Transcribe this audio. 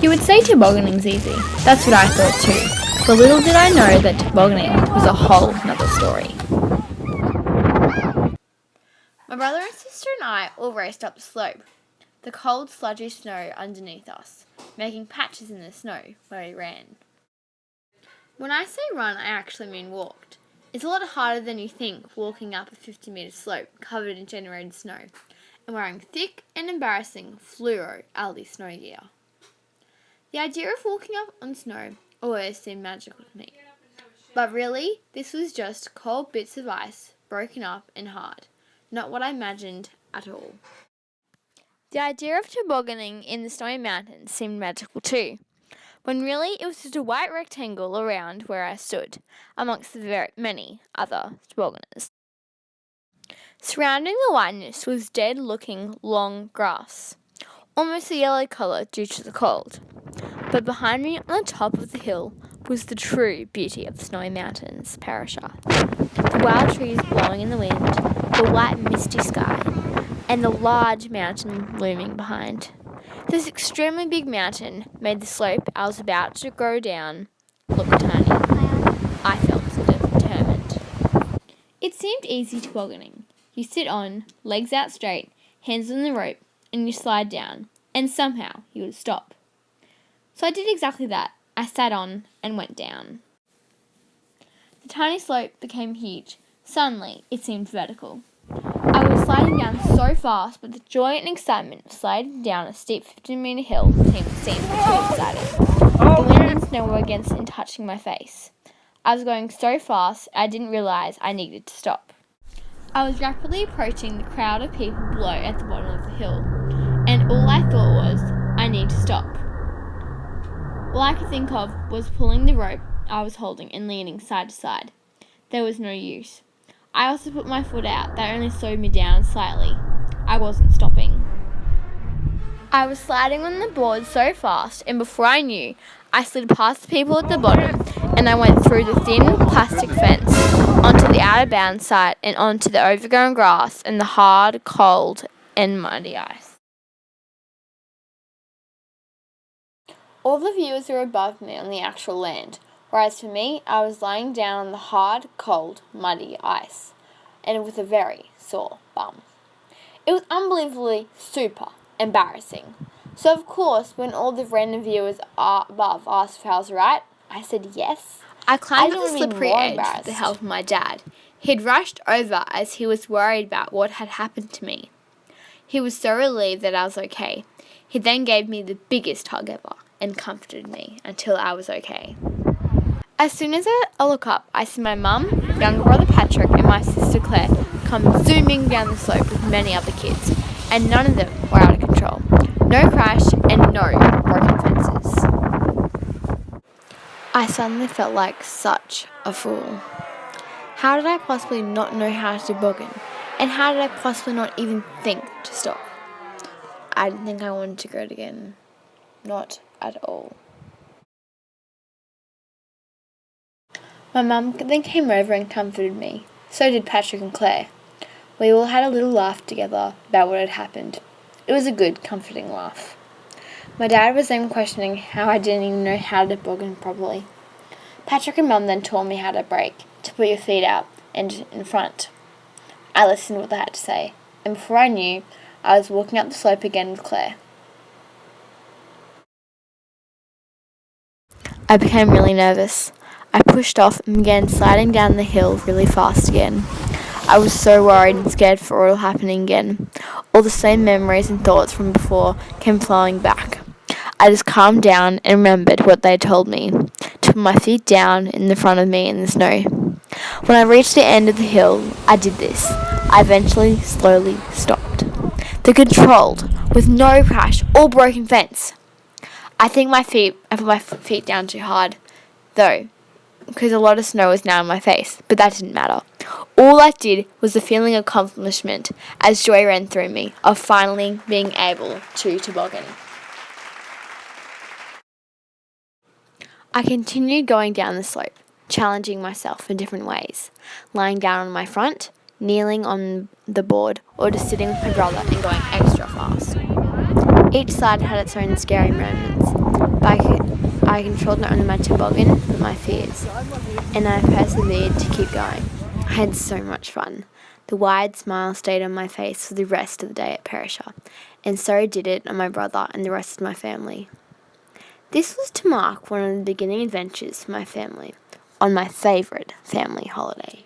You would say tobogganing's easy. That's what I thought too. But little did I know that tobogganing was a whole nother story. My brother and sister and I all raced up the slope, the cold sludgy snow underneath us, making patches in the snow where we ran. When I say run, I actually mean walked. It's a lot harder than you think walking up a 50-metre slope covered in generated snow and wearing thick and embarrassing fluoro Aldi snow gear. The idea of walking up on snow always seemed magical to me. But really, this was just cold bits of ice, broken up and hard. Not what I imagined at all. The idea of tobogganing in the snowy mountains seemed magical too, when really it was just a white rectangle around where I stood, amongst the very many other tobogganers. Surrounding the whiteness was dead-looking long grass, almost a yellow colour due to the cold. But behind me on the top of the hill was the true beauty of the snowy mountains, Parashar. The wild trees blowing in the wind, the white misty sky, and the large mountain looming behind. This extremely big mountain made the slope I was about to go down look tiny. I felt determined. It seemed easy tobogganing. You sit on, legs out straight, hands on the rope, and you slide down, and somehow you would stop. So I did exactly that. I sat on and went down. The tiny slope became huge. Suddenly, it seemed vertical. I was sliding down so fast, but the joy and excitement of sliding down a steep 15-metre hill seemed too exciting. The wind and snow were against and touching my face. I was going so fast, I didn't realise I needed to stop. I was rapidly approaching the crowd of people below at the bottom of the hill, and all I thought was, I need to stop. All I could think of was pulling the rope I was holding and leaning side to side. There was no use. I also put my foot out. That only slowed me down slightly. I wasn't stopping. I was sliding on the board so fast, and before I knew, I slid past the people at the bottom, and I went through the thin plastic fence, onto the out-of-bounds side, and onto the overgrown grass and the hard, cold, and muddy ice. All the viewers were above me on the actual land, whereas for me, I was lying down on the hard, cold, muddy ice, and with a very sore bum. It was unbelievably super embarrassing. So of course, when all the random viewers above asked if I was right, I said yes. I climbed on the slippery edge with the help of my dad. He'd rushed over as he was worried about what had happened to me. He was so relieved that I was okay. He then gave me the biggest hug ever and comforted me until I was okay. As soon as I look up, I see my mum, younger brother Patrick, and my sister Claire come zooming down the slope with many other kids, and none of them were out of control. No crash and no broken fences. I suddenly felt like such a fool. How did I possibly not know how to toboggan? And how did I possibly not even think to stop? I didn't think I wanted to go again. Not at all. My mum then came over and comforted me. So did Patrick and Claire. We all had a little laugh together about what had happened. It was a good, comforting laugh. My dad was then questioning how I didn't even know how to toboggan properly. Patrick and Mum then taught me how to brake, to put your feet out and in front. I listened to what they had to say, and before I knew, I was walking up the slope again with Claire. I became really nervous. I pushed off and began sliding down the hill really fast again. I was so worried and scared for it all happening again. All the same memories and thoughts from before came flowing back. I just calmed down and remembered what they told me, to put my feet down in the front of me in the snow. When I reached the end of the hill, I did this. I eventually slowly stopped. The controlled, with no crash or broken fence. I think I put my feet down too hard, though, because a lot of snow was now in my face, but that didn't matter. All I did was a feeling of accomplishment as joy ran through me of finally being able to toboggan. I continued going down the slope, challenging myself in different ways, lying down on my front, kneeling on the board, or just sitting with my brother and going extra fast. Each side had its own scary moments, I controlled not only my toboggan, but my fears, and I persevered to keep going. I had so much fun. The wide smile stayed on my face for the rest of the day at Perisher, and so did it on my brother and the rest of my family. This was to mark one of the beginning adventures for my family on my favourite family holiday.